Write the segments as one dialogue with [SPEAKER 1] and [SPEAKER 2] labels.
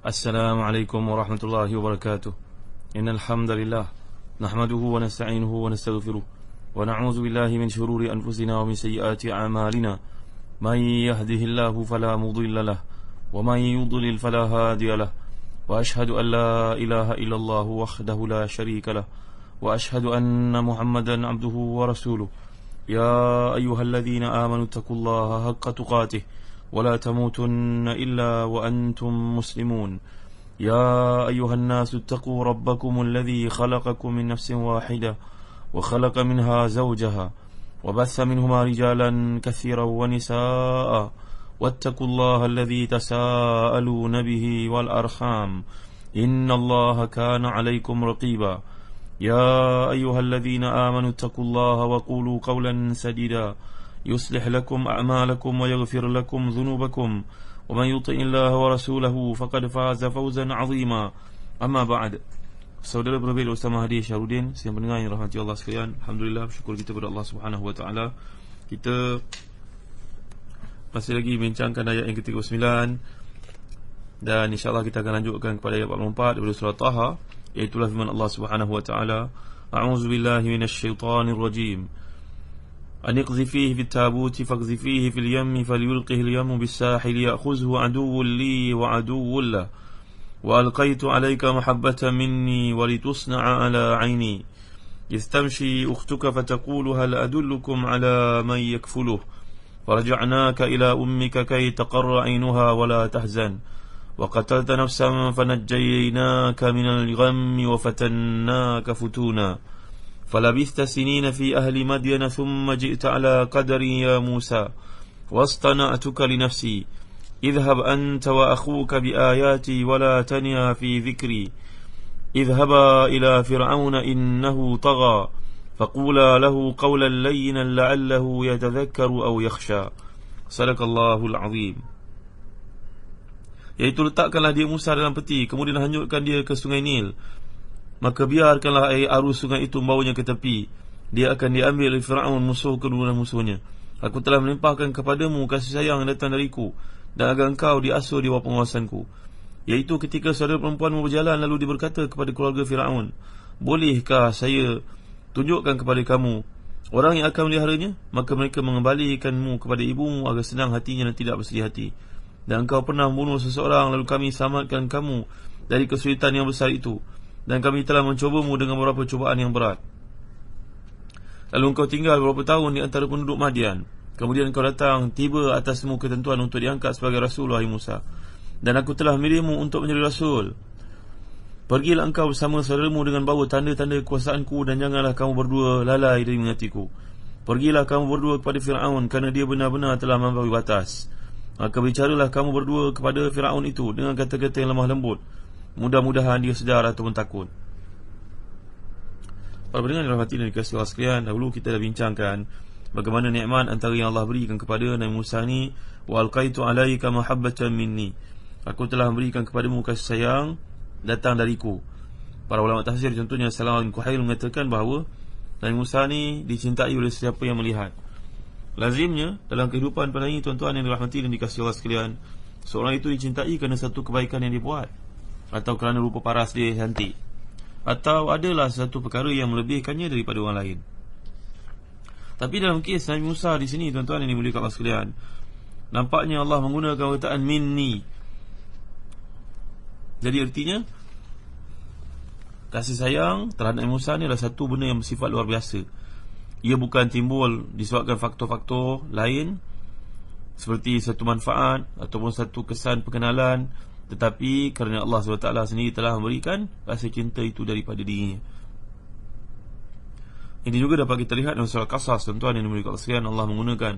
[SPEAKER 1] السلام عليكم ورحمة الله وبركاته. إن الحمد لله نحمده ونستعينه ونستغفره ونعوذ بالله من شرور أنفسنا ومن سيئات أعمالنا. من يهده الله فلا مضل له ومن يضلل فلا هادي له وأشهد أن لا إله إلا الله وحده لا شريك له وأشهد أن محمدا عبده ورسوله. يا أيها الذين آمنوا اتقوا الله حق تقاته ولا تموتن إلا وأنتم مسلمون. يا أيها الناس اتقوا ربكم الذي خلقكم من نفس واحدة وخلق منها زوجها وبث منهما رجالا كثيرا ونساء واتقوا الله الذي تساءلون به والأرحام إن الله كان عليكم رقيبا. يا أيها الذين آمنوا اتقوا الله وقولوا قولا سديدا يصلح لكم أعمالكم ويغفر لكم ذنوبكم ومن يطع الله ورسوله فقد فاز فوزا عظيما. أما بعد. Saudara Profil Ustaz Mahdi Syarudin, siang pendengar yang rahmati Allah sekalian, alhamdulillah, bersyukur kita kepada Allah Subhanahu wa taala. Kita masih lagi bincangkan ayat yang ke-39 dan insya-Allah kita akan lanjutkan kepada ayat 44 daripada surah Taha, iaitu firman Allah Subhanahu wa taala, a'udzubillahi minasyaitonir rajim. أن اقذفيه في التابوت فاقذفيه في اليم فليلقه اليم بالساحل يأخذه عدو لي وعدو له وألقيت عليك محبة مني ولتصنع على عيني إذ تمشي أختك فتقول هل أدلكم على من يكفله فرجعناك إلى أمك كي تقر عينها ولا تحزن وقتلت نفسا فنجيناك من الغم وفتناك فتونا فلبثت سنين في أهل مدين ثم جئت على قدري يا موسى واصطنعتك لنفسي اذهب أنت وأخوك بآياتي ولا تنيا في ذكري اذهبا إلى فرعون إنه طغى فقولا له قولا لينا لعله يتذكر أو يخشى. صدق الله العظيم. Iaitu letakkanlah dia Musa dalam peti, kemudian hanyutkan dia ke sungai Nil. Maka biarkanlah air arus sungai itu membawanya ke tepi. Dia akan diambil oleh Fir'aun, musuh kedua musuhnya. Aku telah melimpahkan kepadamu kasih sayang yang datang dariku, dan agar engkau diasuh di bawah penguasaanku. Iaitu ketika saudara perempuanmu berjalan, lalu dia berkata kepada keluarga Fir'aun, bolehkah saya tunjukkan kepada kamu orang yang akan meliharanya? Maka mereka mengembalikanmu kepada ibumu agar senang hatinya dan tidak bersedih hati. Dan engkau pernah membunuh seseorang, lalu kami selamatkan kamu dari kesulitan yang besar itu. Dan kami telah mencobamu dengan beberapa cubaan yang berat. Lalu engkau tinggal beberapa tahun di antara penduduk Madian. Kemudian engkau datang, tiba atasmu ketentuan untuk diangkat sebagai Rasul, wahai Musa. Dan aku telah memilihmu untuk menjadi Rasul. Pergilah engkau bersama saudaramu dengan bawa tanda-tanda kekuasaanku, dan janganlah kamu berdua lalai dari mengingatiku. Pergilah kamu berdua kepada Fir'aun, kerana dia benar-benar telah melampaui batas. Maka bicaralah kamu berdua kepada Fir'aun itu dengan kata-kata yang lemah lembut. Mudah-mudahan dia sedar ataupun takut. Para pendengar yang dirahmati dan dikasihi Allah sekalian, dahulu kita dah bincangkan bagaimana nikmat antara yang Allah berikan kepada Nabi Musa ni. Wa alqaitu alaika mahabbatan minni. Aku telah memberikan kepadamu kasih sayang datang dariku. Para ulama tafsir, contohnya Salam bin Kuhail, mengatakan bahawa Nabi Musa ni dicintai oleh sesiapa yang melihat. Lazimnya dalam kehidupan pada ini, tuan-tuan yang dirahmati dan dikasihi Allah sekalian, seorang itu dicintai kerana satu kebaikan yang dia buat, atau kerana rupa paras dia cantik, atau adalah satu perkara yang melebihkannya daripada orang lain. Tapi dalam kes Nabi Musa di sini, tuan-tuan yang dimuliakan Allah sekalian, nampaknya Allah menggunakan perkataan minni. Jadi artinya kasih sayang terhadap Nabi Musa ni adalah satu benda yang bersifat luar biasa. Ia bukan timbul disebabkan faktor-faktor lain seperti satu manfaat ataupun satu kesan perkenalan, tetapi kerana Allah SWT sendiri telah memberikan rasa cinta itu daripada dirinya. Ini juga dapat kita lihat dalam surah Qasas, tuan-tuan yang dimuliakan Allah sekalian. Allah menggunakan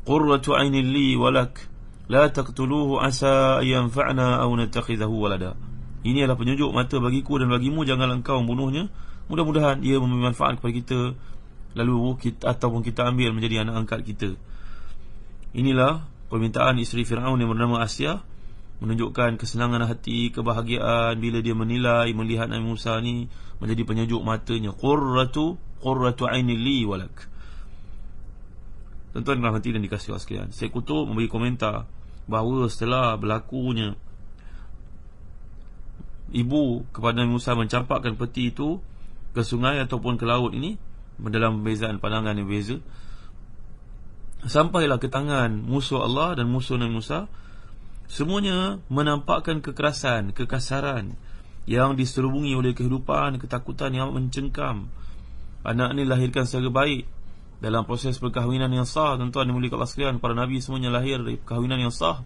[SPEAKER 1] qurratu 'ainin li walak la taqtuluhu asa yanfa'na aw nattakhidhahu walada. Ini adalah penyejuk mata bagiku dan bagimu, janganlah engkau membunuhnya, mudah-mudahan ia memberi manfaat kepada kita, lalu kita ataupun kita ambil menjadi anak angkat kita. Inilah permintaan isteri Fir'aun yang bernama Asia, menunjukkan kesenangan hati, kebahagiaan bila dia menilai, melihat Nabi Musa ni menjadi penyejuk matanya. Qurratu 'ainin li walak. Tuan-tuan rahmati dan dikasihi Allah sekalian, Syekh Qutb memberi komentar bahawa setelah berlakunya ibu kepada Nabi Musa mencampakkan peti itu ke sungai ataupun ke laut ini, dalam perbezaan pandangan yang berbeza, sampailah ke tangan musuh Allah dan musuh Nabi Musa. Semuanya menampakkan kekerasan, kekasaran yang diserubungi oleh kehidupan, ketakutan yang mencengkam. Anak ini lahirkan secara baik dalam proses perkahwinan yang sah. Tuan-tuan yang mulia Allah sekalian, para Nabi semuanya lahir dari perkahwinan yang sah,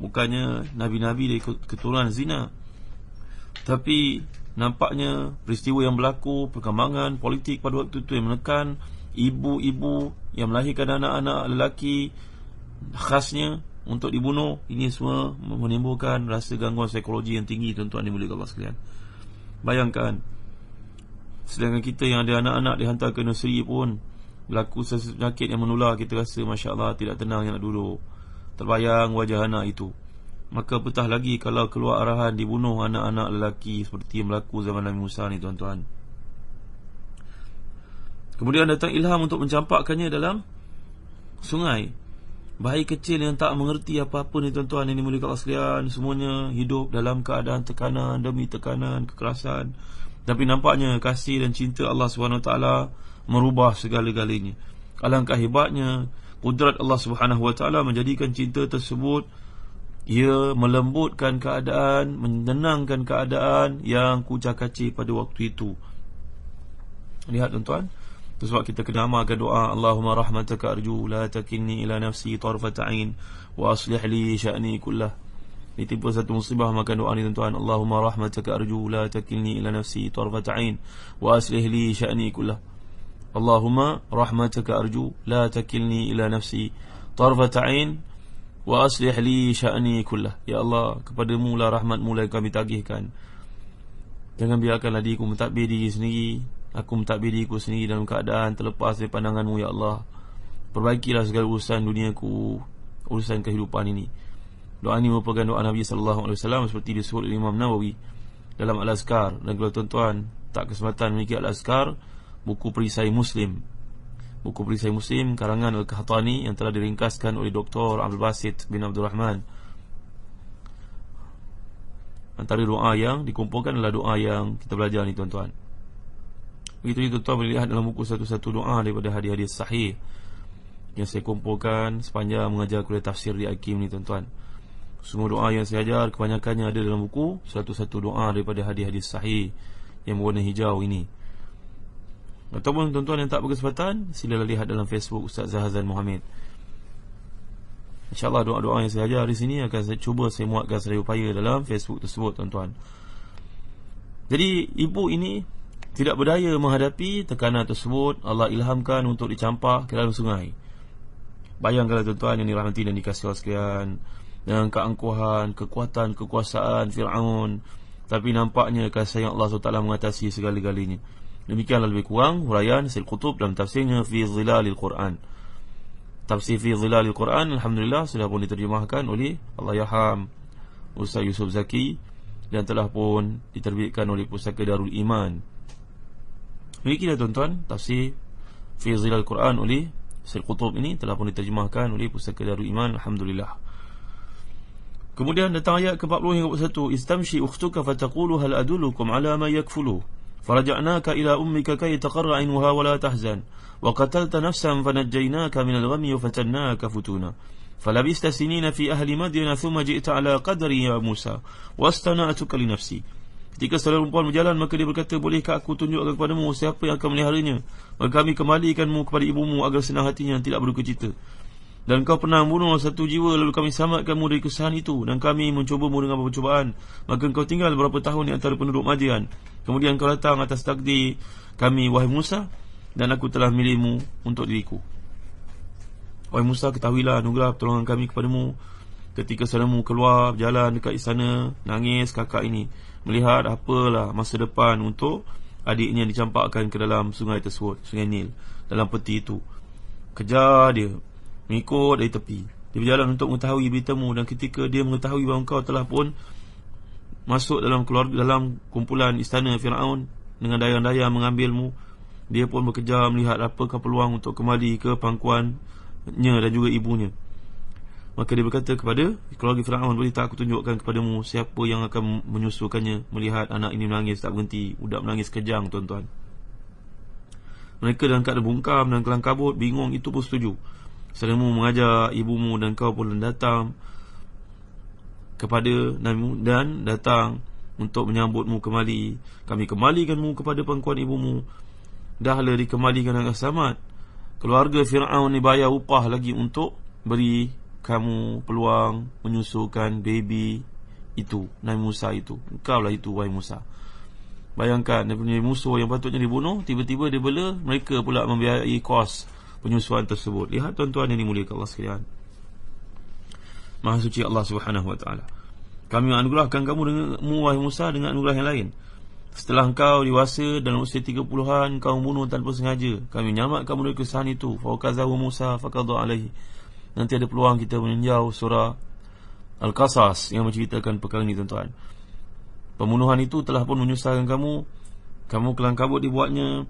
[SPEAKER 1] bukannya Nabi-Nabi dari keturunan zina. Tapi nampaknya peristiwa yang berlaku, perkembangan politik pada waktu itu yang menekan ibu-ibu yang melahirkan anak-anak lelaki khasnya untuk dibunuh. Ini semua menimbulkan rasa gangguan psikologi yang tinggi, tuan-tuan yang mulia Allah sekalian. Bayangkan, sedangkan kita yang ada anak-anak dihantar ke nursery pun berlaku penyakit yang menular, kita rasa Masya Allah tidak tenang yang nak duduk. Terbayang wajah anak itu. Maka petah lagi kalau keluar arahan dibunuh anak-anak lelaki seperti yang berlaku zaman Nabi Musa ni, tuan-tuan. Kemudian datang ilham untuk mencampakkannya dalam sungai. Bayi kecil yang tak mengerti apa-apa ni, tuan-tuan yang dimuliakan Allah sekalian, semuanya hidup dalam keadaan tekanan demi tekanan, kekerasan. Tapi nampaknya kasih dan cinta Allah SWT merubah segala-galanya. Alangkah hebatnya kudrat Allah SWT menjadikan cinta tersebut, ia melembutkan keadaan, menenangkan keadaan yang kucak-kacir pada waktu itu. Lihat, tuan-tuan, itu sebab kita kena amalkan doa, Allahumma rahmataka arju la takilni ila nafsi tarfata ain wa aslih li sya'ni kullah. Ditimpa satu musibah, makan doa ni, tuan-tuan, Allahumma rahmataka arju la takilni ila nafsi tarfata ain wa aslih li sya'ni kullah. Allahumma rahmataka arju la takilni ila nafsi tarfata ain wa aslih li sya'ni kullah. Ya Allah, kepadamu lah rahmatmu yang kami tagihkan. Jangan biarkanlah diriku mentadbir diri sendiri, aku mentadbir diriku sendiri dalam keadaan terlepas dari pandanganmu, ya Allah. Perbaikilah segala urusan duniaku, urusan kehidupan ini. Doa ini merupakan doa Nabi SAW seperti disebut oleh Imam Nawawi dalam Al-Azkar. Dan kalau tuan-tuan tak kesempatan memiliki Al-Azkar, buku perisai Muslim, buku perisai Muslim karangan Al-Qahtani yang telah diringkaskan oleh Dr. Abdul Basit bin Abdul Rahman, antara doa yang dikumpulkan adalah doa yang kita belajar ni, tuan-tuan. Begitu tuan-tuan boleh lihat dalam buku satu-satu doa daripada hadis-hadis sahih yang saya kumpulkan sepanjang mengajar kuliah tafsir di Hakim ni, tuan-tuan. Semua doa yang saya ajar kebanyakannya ada dalam buku satu-satu doa daripada hadis-hadis sahih yang berwarna hijau ini. Ataupun tuan-tuan yang tak berkesempatan, silalah lihat dalam Facebook Ustaz Zahazan Muhammad. InsyaAllah doa-doa yang saya ajar di sini akan saya cuba saya muatkan sedaya upaya dalam Facebook tersebut, tuan-tuan. Jadi ibu ini tidak berdaya menghadapi tekanan tersebut. Allah ilhamkan untuk dicampak ke dalam sungai. Bayangkanlah, tuan-tuan yang dirahmati dan dikasihi Allah sekalian, dengan keangkuhan, kekuatan, kekuasaan Fir'aun, tapi nampaknya kasih sayang Allah SWT mengatasi segala-galanya. Demikianlah lebih kurang huraian Sayyid Qutb dalam tafsirnya Fi Zilalil Quran. Tafsir Fi Zilalil Quran, alhamdulillah, sudah pun diterjemahkan oleh Allahyarham Ustaz Yusuf Zaki dan telah pun diterbitkan oleh Pusaka Darul Iman. Demikianlah, tuan-tuan, tafsir Fi Zilalil Quran oleh Sayyid Qutb ini telah pun diterjemahkan oleh Pusaka Darul Iman, alhamdulillah. Kemudian datang ayat ke-40 hingga 41. Istamshi ukhtuka fataqulu hal adullukum ala ma yakfulu faraja'naka ila ummika kay taqarra 'ainuha wa la tahzan wa qatalta nafsan fanajjaynaka min al-ghammi wa fatannaka futuna falabista sinina fi ahli madyana thumma ji'ta ala qadri ya Musa wastana'tuka li nafsi. Ketika saudara perempuan berjalan, maka dia berkata, bolehkah aku tunjukkan kepadamu siapa yang akan meliharanya? Maka kami kembalikanmu kepada ibumu agar senang hatinya, tidak berduka cita. Dan kau pernah membunuh satu jiwa, lalu kami selamatkanmu dari kesalahan itu, dan kami mencobamu dengan beberapa cubaan. Maka kau tinggal beberapa tahun di antara penduduk Madian. Kemudian kau datang atas takdir kami, wahai Musa, dan aku telah milihmu untuk diriku. Wahai Musa, ketahuilah anugerah pertolongan kami kepadamu ketika saudaramu keluar berjalan dekat istana. Nangis kakak ini melihat apalah masa depan untuk adiknya dicampakkan ke dalam sungai tersebut, sungai Nil, dalam peti itu. Kejar dia, mengikut dari tepi. Dia berjalan untuk mengetahui beritamu, dan ketika dia mengetahui bahawa engkau telah pun masuk dalam keluarga, dalam kumpulan istana Fir'aun dengan dayang-dayang mengambilmu, dia pun bekerja melihat apakah peluang untuk kembali ke pangkuannya dan juga ibunya. Maka dia berkata kepada keluarga Fir'aun, boleh tak aku tunjukkan kepadamu siapa yang akan menyusukannya. Melihat anak ini menangis tak berhenti, budak menangis kejang, tuan-tuan. Mereka dalam keadaan bungkam dan kelang kabut, bingung, itu pun setuju. Saudaramu mengajar ibumu dan kau pun datang kepada dan datang untuk menyambutmu kembali. Kami kembalikanmu kepada pangkuan ibumu. Dahlah dikembalikan dengan selamat. Keluarga Fir'aun ni bayar upah lagi untuk beri kamu peluang menyusukan baby itu, Nabi Musa itu. Engkaulah itu, wahai Musa. Bayangkan, dia punya musuh yang patutnya dibunuh, tiba-tiba dia bela, mereka pula membiayai kos penyusuan tersebut. Lihat tuan-tuan yang dimuliakan Allah sekalian. Maha suci Allah Subhanahu wa ta'ala. Kami anugerahkan kamu dengan wahai Musa dengan anugerah yang lain. Setelah engkau dewasa dan usia 30-an, kau membunuh tanpa sengaja. Kami menyelamatkan kamu dari kesalahan itu. Fawakazahu Musa faqadha alaihi. Nanti ada peluang kita meninjau surah Al-Qasas yang menceritakan perkara ini, tuan-tuan. Pembunuhan itu telah pun menyusahkan kamu. Kamu kelang kabut dibuatnya.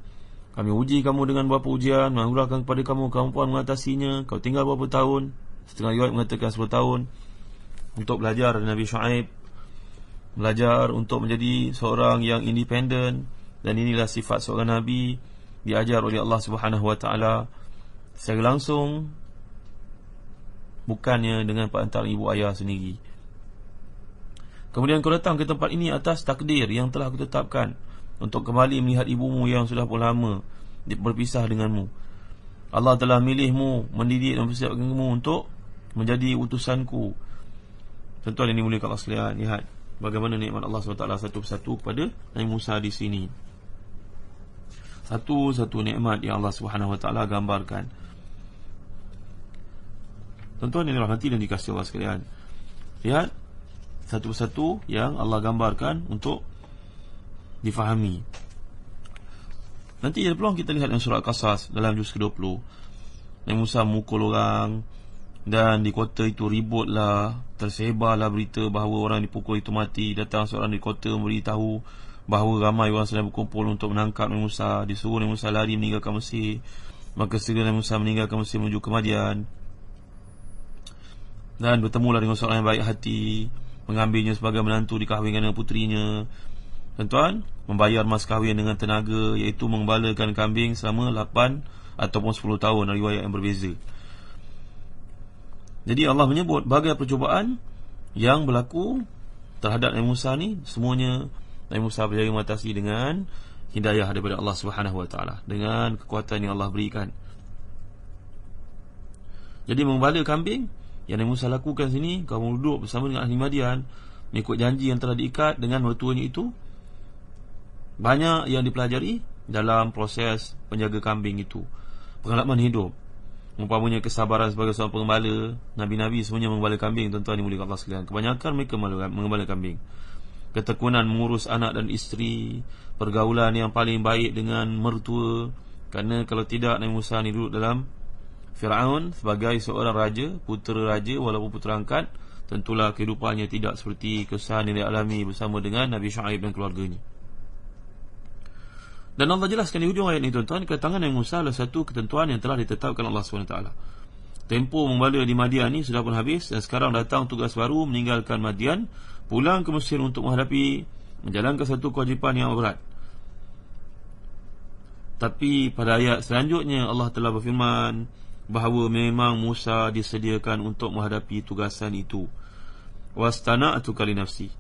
[SPEAKER 1] Kami uji kamu dengan beberapa ujian, menganugerahkan kepada kamu kemampuan mengatasinya. Kau tinggal berapa tahun? Setengah riwayat mengatakan 10 tahun untuk belajar dari Nabi Syuaib, belajar untuk menjadi seorang yang independen. Dan inilah sifat seorang Nabi, diajar oleh Allah Subhanahu wa ta'ala secara langsung, bukannya dengan perantara ibu ayah sendiri. Kemudian kau datang ke tempat ini atas takdir yang telah aku tetapkan, untuk kembali melihat ibumu yang sudah pun lama berpisah denganmu. Allah telah milihmu, mendidik dan mempersiapkan kamu untuk menjadi utusanku. Tuan-tuan yang dimuliakan Allah sekalian, lihat bagaimana nikmat Allah SWT satu persatu kepada Nabi Musa di sini. Satu-satu nikmat yang Allah SWT gambarkan. Tuan-tuan yang dirahmati dan dikasihi Allah sekalian, lihat satu persatu yang Allah gambarkan untuk difahami. Nanti ada peluang kita lihat dalam surah Al-Qasas dalam juz ke-20. Nabi Musa memukul orang, dan di kota itu ributlah, tersebarlah berita bahawa orang dipukul itu mati. Datang seorang di kota memberitahu bahawa ramai orang sedang berkumpul untuk menangkap Nabi Musa. Disuruh Nabi Musa lari meninggalkan Mesir. Maka segera Nabi Musa meninggalkan Mesir menuju ke Madian, dan bertemulah dengan seorang yang baik hati, mengambilnya sebagai menantu, dikahwinkan dengan putrinya. Tuan-tuan, membayar mas kahwin dengan tenaga, iaitu mengembalakan kambing selama 8 ataupun 10 tahun, riwayat yang berbeza. Jadi Allah menyebut bagai percubaan yang berlaku terhadap Nabi Musa ni, semuanya Nabi Musa berjaya mengatasi dengan hidayah daripada Allah Subhanahu wa ta'ala, dengan kekuatan yang Allah berikan. Jadi mengembala kambing yang Nabi Musa lakukan sini, kamu duduk bersama dengan ahli Madian, mengikut janji yang telah diikat dengan mertuanya itu. Banyak yang dipelajari dalam proses penjaga kambing itu, pengalaman hidup. Umpamanya kesabaran sebagai seorang pengembala. Nabi-Nabi semuanya mengembala kambing, tuan-tuan dimuliakan Allah sekalian. Kebanyakan mereka mengembala kambing. Ketekunan mengurus anak dan isteri, pergaulan yang paling baik dengan mertua. Kerana kalau tidak, Nabi Musa ni duduk dalam Fir'aun sebagai seorang raja, putera raja walaupun putera angkat, tentulah kehidupannya tidak seperti kesusahan yang dialami bersama dengan Nabi Syuaib dan keluarganya. Dan Allah jelaskan di hujung ayat ini, tuan-tuan, kedatangan Nabi Musa adalah satu ketentuan yang telah ditetapkan Allah SWT. Tempoh mengembala di Madian ni sudah pun habis, dan sekarang datang tugas baru, meninggalkan Madian, pulang ke Mesir untuk menjalankan satu kewajipan yang berat. Tapi pada ayat selanjutnya Allah telah berfirman bahawa memang Musa disediakan untuk menghadapi tugasan itu. Wastana'tu kali nafsi.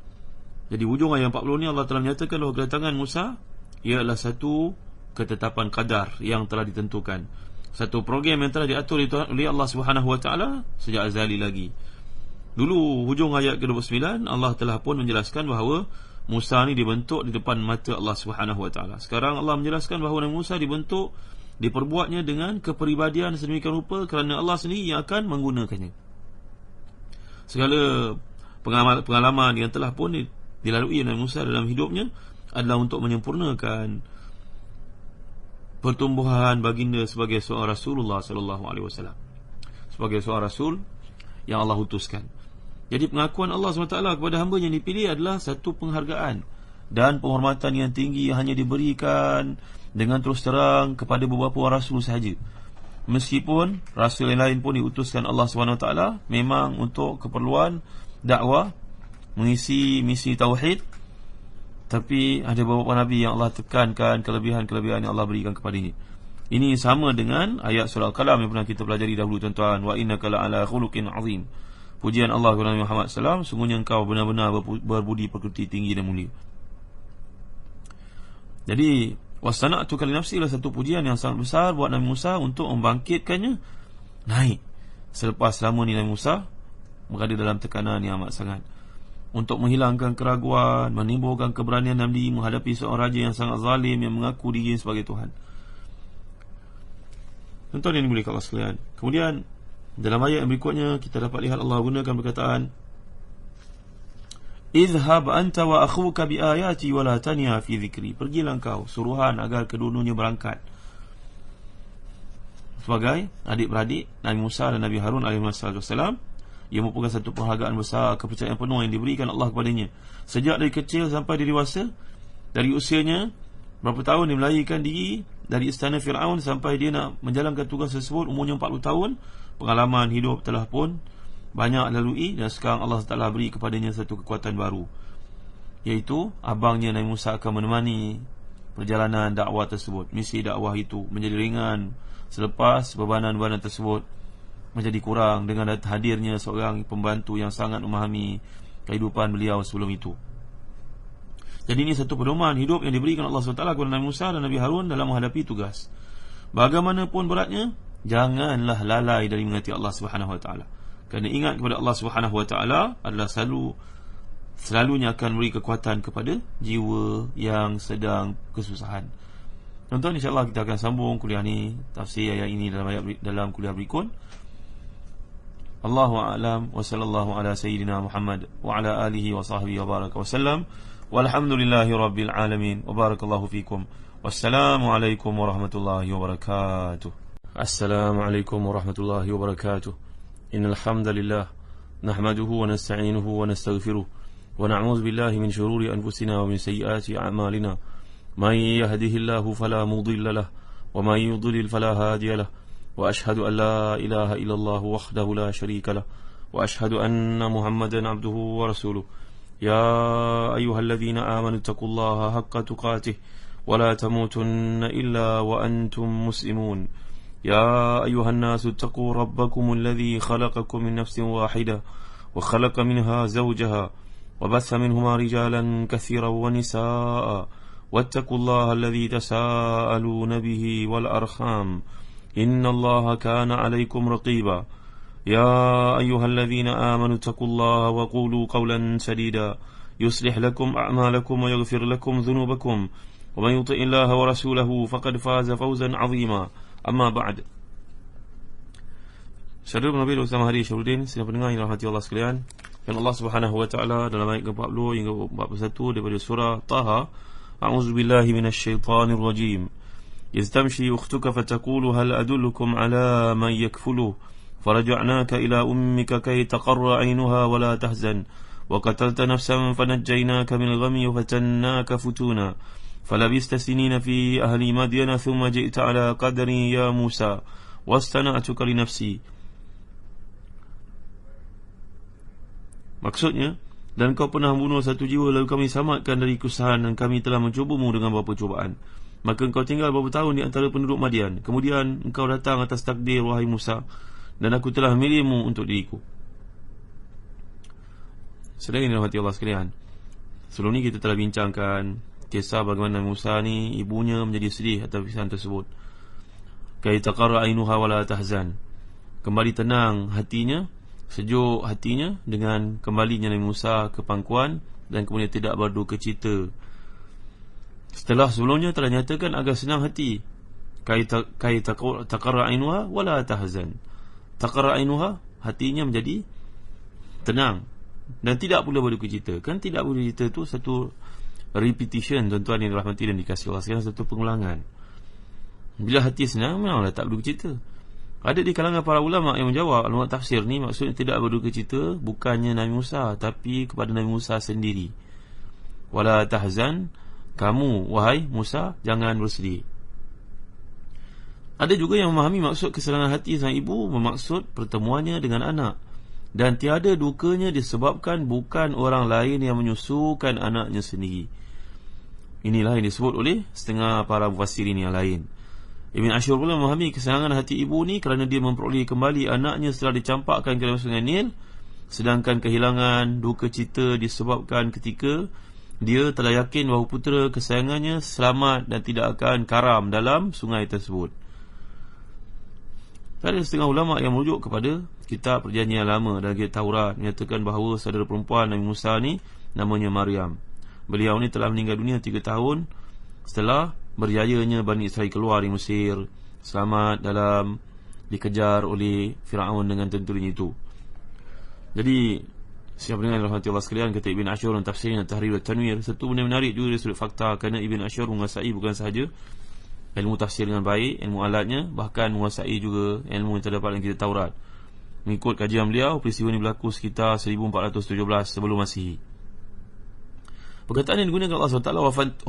[SPEAKER 1] Jadi hujung ayat 40 ni Allah telah menyatakan bahawa kedatangan Musa ialah satu ketetapan qadar yang telah ditentukan, satu program yang telah diatur oleh Allah Subhanahu wa ta'ala sejak azali lagi. Dulu hujung ayat ke-29 Allah telah pun menjelaskan bahawa Musa ni dibentuk di depan mata Allah Subhanahu wa ta'ala. Sekarang Allah menjelaskan bahawa Nabi Musa dibentuk, diperbuatnya dengan kepribadian sedemikian rupa kerana Allah sendiri yang akan menggunakannya. Segala pengalaman yang telah pun dilalui Nabi Musa dalam hidupnya adalah untuk menyempurnakan pertumbuhan baginda sebagai seorang Rasulullah sallallahu alaihi wasallam, sebagai seorang rasul yang Allah utuskan. Jadi pengakuan Allah SWT kepada hamba yang dipilih adalah satu penghargaan dan penghormatan yang tinggi yang hanya diberikan dengan terus terang kepada beberapa orang rasul sahaja. meskipun rasul yang lain pun diutuskan Allah SWT memang untuk keperluan dakwah, mengisi misi tauhid, tapi ada beberapa nabi yang Allah tekankan kelebihan-kelebihan yang Allah berikan kepadanya. Ini sama dengan ayat surah Al-Qalam yang pernah kita pelajari dahulu, tuan-tuan. Wa innaka la'ala khuluqin azim. Pujian Allah kepada Nabi Muhammad SAW, sungguhnya engkau benar-benar berbudi pekerti tinggi dan mulia. Jadi wasana'tu kali nafsi adalah satu pujian yang sangat besar buat Nabi Musa untuk membangkitkannya naik. Selepas lama ni Nabi Musa berada dalam tekanan yang amat sangat, untuk menghilangkan keraguan, menimbulkan keberanian Nabi menghadapi seorang raja yang sangat zalim, yang mengaku diri sebagai Tuhan. Tuan-tuan yang dimuliakan Allah sekalian, kemudian dalam ayat yang berikutnya kita dapat lihat Allah gunakan perkataan Idhhab anta wa akhuka bi ayati wa la taniya fi dhikri. Pergilah engkau, suruhan agar kedua-duanya berangkat. Sebagai adik-beradik Nabi Musa dan Nabi Harun alaihissalam, ia merupakan satu penghargaan besar, kepercayaan penuh yang diberikan Allah kepadanya. Sejak dari kecil sampai dia dewasa, dari usianya berapa tahun dia melarikan diri dari istana Fir'aun sampai dia nak menjalankan tugas tersebut, umurnya 40 tahun. Pengalaman hidup telah pun banyak lalui, dan sekarang Allah Ta'ala beri kepadanya satu kekuatan baru, iaitu abangnya Nabi Musa akan menemani perjalanan dakwah tersebut. Misi dakwah itu menjadi ringan selepas bebanan-bebanan tersebut menjadi kurang dengan hadirnya seorang pembantu yang sangat memahami kehidupan beliau sebelum itu. Jadi ini satu pedoman hidup yang diberikan Allah SWT kepada Nabi Musa dan Nabi Harun dalam menghadapi tugas. Bagaimanapun beratnya, janganlah lalai dari mengingati Allah SWT. Kerana ingat kepada Allah SWT adalah selalunya akan beri kekuatan kepada jiwa yang sedang kesusahan. Tuan-tuan, insyaAllah kita akan sambung kuliah ni, tafsir ayat ini dalam kuliah berikut. Allahu a'lam wa sallallahu ala sayyidina Muhammad wa ala alihi wa sahbihi wa baraka wa sallam. Walhamdulillahi rabbil alamin wa barakallahu fikum. Wassalamu alaikum warahmatullahi wabarakatuh. Assalamualaikum warahmatullahi wabarakatuh. Innal hamdalillah nahmaduhu wa nasta'inuhu wa nastaghfiruh wa na'udzu billahi min shururi anfusina wa min sayyiati a'malina. May yahdihillahu fala mudilla lahu wa may yudlil fala hadiya lahu. Wa ashhadu an la ilaha illallah wahdahu la sharika lahu wa ashhadu anna Muhammadan abduhu wa rasuluh. Ya ayyuhalladzina amanu taqullaha haqqa tuqatih wa la tamutunna illa wa antum muslimun. يا أيها الناس اتقوا ربكم الذي خلقكم من نفس واحدة وخلق منها زوجها وبث منهما رجالا كثيرا ونساء واتقوا الله الذي تساءلون به والأرحام إن الله كان عليكم رقيبا يا أيها الذين آمنوا اتقوا الله وقولوا قولا سديدا يصلح لكم أعمالكم ويغفر لكم ذنوبكم ومن يطع الله ورسوله فقد فاز فوزا عظيما. Amma ba'd. Saudara Nabi Usama Hari Syarudin, sedang pendengar yang dirahmati Allah sekalian, dan Allah Subhanahu wa taala dalam ayat ke-40 hingga 41 daripada surah Taha, a'udzubillahi minasyaitonir rajim. Istamshi ukhtuka fataqulu hal adullukum ala man yakfulu faraja'naka ila ummika kay taqarra 'aynuha wa la tahzan wa qatalta nafsan fanajjaynaka minal ghammi wa fatannaka futuna. فلبست سنين في أهل مدين ثم جئت على قدري يا موسى واصطنعتك لنفسي. Maksudnya, dan kau pernah membunuh satu jiwa lalu kami selamatkan dari kesusahan, dan kami telah mencubamu dengan beberapa cubaan. Maka engkau tinggal beberapa tahun di antara penduduk Madian. Kemudian engkau datang atas takdir, wahai Musa, dan aku telah memilihmu untuk diriku. Sedang ini rahmati Allah sekalian, sebelum ni kita telah bincangkan kisah bagaimana Musa ni ibunya menjadi sedih atas perpisahan tersebut. Kay taqarra ainuha wa la tahzan. Kembali tenang hatinya, sejuk hatinya dengan kembalinya Nabi Musa ke pangkuan, dan kemudian tidak berduka cita. Setelah sebelumnya telah nyatakan agar senang hati. Kay taqarra ainuha wa la tahzan. Taqarra ainuha, hatinya menjadi tenang dan tidak pula berduka cita. Kan tidak berduka cita tu satu repetition, tuan-tuan yang dirahmati dan dikasihi Allah sekalian, satu pengulangan. Bila hati senang, memanglah tak berduka cita. Ada di kalangan para ulama yang menjawab, ulama tafsir ni maksudnya tidak berduka cita bukannya Nabi Musa, tapi kepada Nabi Musa sendiri. Wala tahzan, kamu wahai Musa jangan bersedih. Ada juga yang memahami maksud kesenangan hati sang ibu bermaksud pertemuannya dengan anak, dan tiada dukanya disebabkan bukan orang lain yang menyusukan anaknya sendiri. Inilah yang disebut oleh setengah para mufassirin yang lain. Ibn Ashur pula memahami kesenangan hati ibu ni kerana dia memperoleh kembali anaknya setelah dicampakkan ke dalam sungai Nil, sedangkan kehilangan duka cita disebabkan ketika dia telah yakin bahawa putera kesayangannya selamat dan tidak akan karam dalam sungai tersebut. Ada setengah ulama yang merujuk kepada kitab Perjanjian Lama dan kitab Taurat menyatakan bahawa saudara perempuan Nabi Musa ni namanya Maryam. Beliau ni telah meninggal dunia 3 tahun setelah berjayanya Bani Israel keluar dari Mesir, selamat dalam dikejar oleh Firaun dengan tenteranya itu. Jadi siapa dengan rahmatullah sekalian, kata Ibn Ashur dan tafsirnya Tahrir dan Tanwir, satu benda menarik juga dari sudut fakta, kerana Ibn Ashur menguasai bukan sahaja ilmu tafsir dengan baik, ilmu alatnya, bahkan menguasai juga ilmu yang terdapat dalam kitab Taurat. Mengikut kajian beliau, peristiwa ini berlaku sekitar 1417 sebelum Masihi. Perkataan yang digunakan Allah SWT,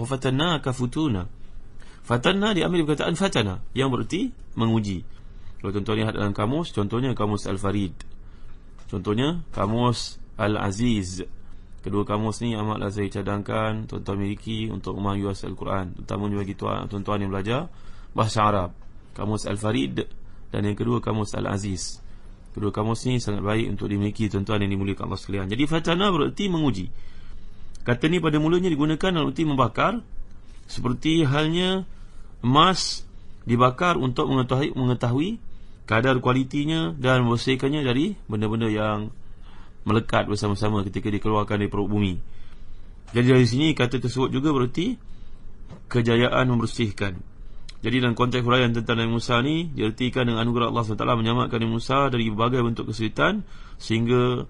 [SPEAKER 1] wafatanna kafutuna. Fatanna diambil perkataan fatana, yang bererti menguji. Kalau tuan-tuan lihat dalam kamus, contohnya kamus Al-Farid, contohnya kamus Al-Aziz. Kedua kamus ni amatlah saya cadangkan tuan-tuan miliki untuk memahami bahasa Al-Quran, terutamanya bagi tuan-tuan yang belajar bahasa Arab. Kamus Al-Farid dan yang kedua kamus Al-Aziz. Kedua kamus ni sangat baik untuk dimiliki tuan-tuan yang dimuliakan Allah sekalian. Jadi fatana bererti menguji. Kata ni pada mulanya digunakan dalam erti membakar, seperti halnya emas dibakar untuk mengetahui kadar kualitinya dan membersihkannya dari benda-benda yang melekat bersama-sama ketika dikeluarkan dari perut bumi. Jadi dari sini kata tersebut juga bererti kejayaan membersihkan. Jadi dalam konteks huraian tentang Nabi Musa ni, diartikan dengan anugerah Allah SWT menyelamatkan Nabi Musa dari berbagai bentuk kesulitan, sehingga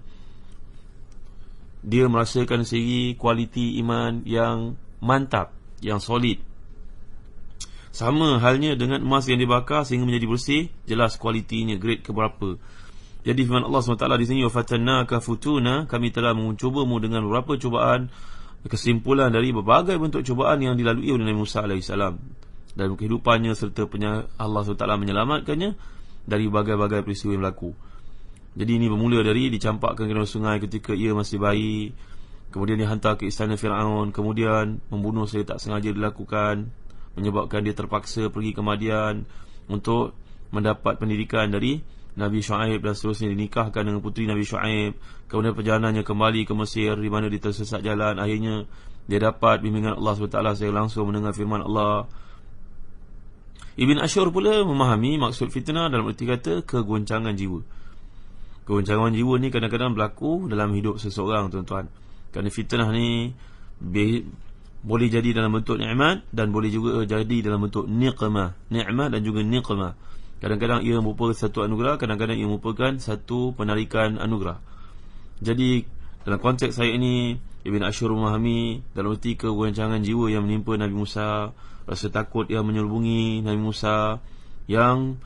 [SPEAKER 1] dia merasakan sendiri kualiti iman yang mantap, yang solid. Sama halnya dengan emas yang dibakar sehingga menjadi bersih, jelas kualitinya grade keberapa. Jadi firman Allah SWT di sini, wafatannaka futuna, kami telah mencubamu dengan beberapa cubaan, kesimpulan dari berbagai bentuk cubaan yang dilalui oleh Nabi Musa AS dalam kehidupannya, serta Allah SWT menyelamatkannya dari berbagai-bagai peristiwa yang berlaku. Jadi ini bermula dari dicampakkan ke dalam sungai ketika ia masih bayi, kemudian dihantar ke istana Firaun, kemudian membunuh secara tak sengaja dilakukan, menyebabkan dia terpaksa pergi ke Madian untuk mendapat pendidikan dari Nabi Shu'aib, dan seterusnya dinikahkan dengan puteri Nabi Shu'aib. Kemudian perjalanannya kembali ke Mesir, di mana dia tersesat jalan. Akhirnya dia dapat bimbingan Allah SWT secara langsung mendengar firman Allah. Ibn Ashur pula memahami maksud fitnah dalam erti kata kegoncangan jiwa. Kegoncangan jiwa ni kadang-kadang berlaku dalam hidup seseorang, tuan-tuan. Kerana fitnah ni boleh jadi dalam bentuk ni'mat dan boleh juga jadi dalam bentuk niqmah. Ni'mat dan juga niqmah. Kadang-kadang ia merupakan satu anugerah, kadang-kadang ia merupakan satu penarikan anugerah. Jadi dalam konteks saya ini, Ibn Ashur memahami dalam erti kegoncangan jiwa yang menimpa Nabi Musa, rasa takut yang menyelubungi Nabi Musa, yang